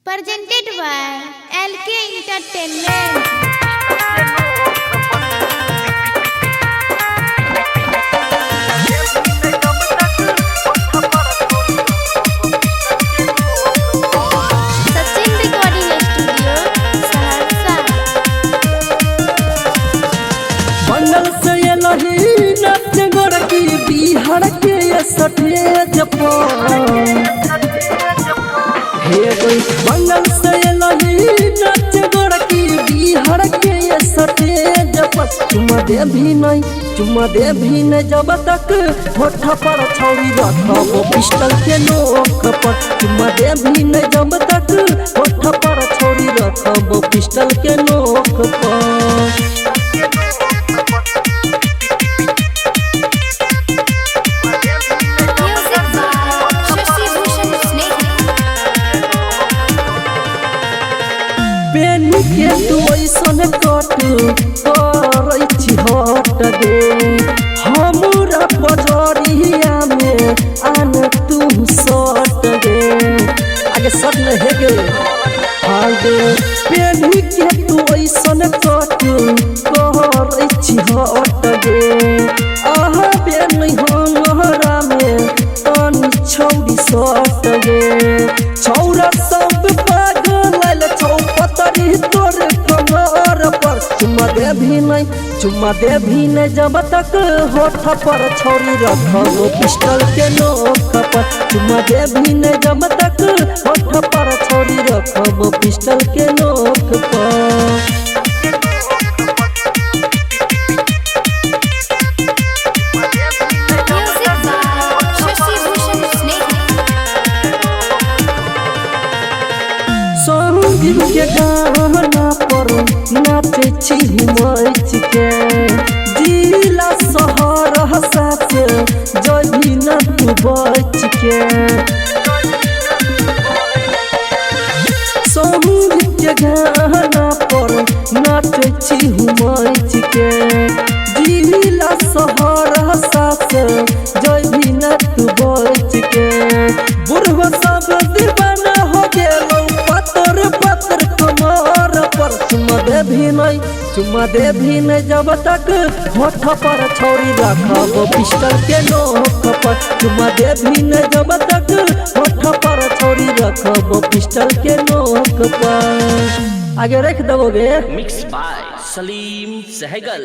Presented by LK Entertainment. Sachin recording studio Saharsa. बंगल से ये लही नच गोरकी बिहार के ये सफेद हे कोई बंगल से ये लही नच गोरकी बिहार के ये सफेद चुमा दे भी नहीं जब तक होठ पर छौरी रखबो पिस्टल के नोक पर चुमा दे भी नहीं जब तक होठ पर छौरी रखबो पिस्टल के नोक पर। पेनी के तू ऐसन कट करै छी हट दे हमरा बजरिया में आन तू सट दे आगे सट न हे गे आगे पेनी के तू ऐसन कट करै छी हट दे आहा बे नहीं हमरा में तनी छौरी सट दे छौरा सब पागल लाल चौपतरी तोर कमर पर चुमा दे भी नहीं जब तक होठ पर छौरी रखबो पिस्टल के नोक पर चुमा दे भी नहीं जब तक होठ पर छौरी रखबो पिस्टल के नोक पर। संगीत के गाना पर नाचे छी मच के जिला शहर हसास जही न तू बच के संगीत के गाना पर नाचे छी मच के जिला शहर हसास जही न तू बच के बुढ़वा सब दीवाना हो गेलो पत्थर कमर पर चुमा दे भी नहीं जब तक होठ पर छौरी रखबो पिस्टल के नोक पर चुमा दे भी नहीं जब तक होठ पर छौरी रखबो पिस्टल के नोक पर। आगे रख दोगे। Mix by Salim Sehgal.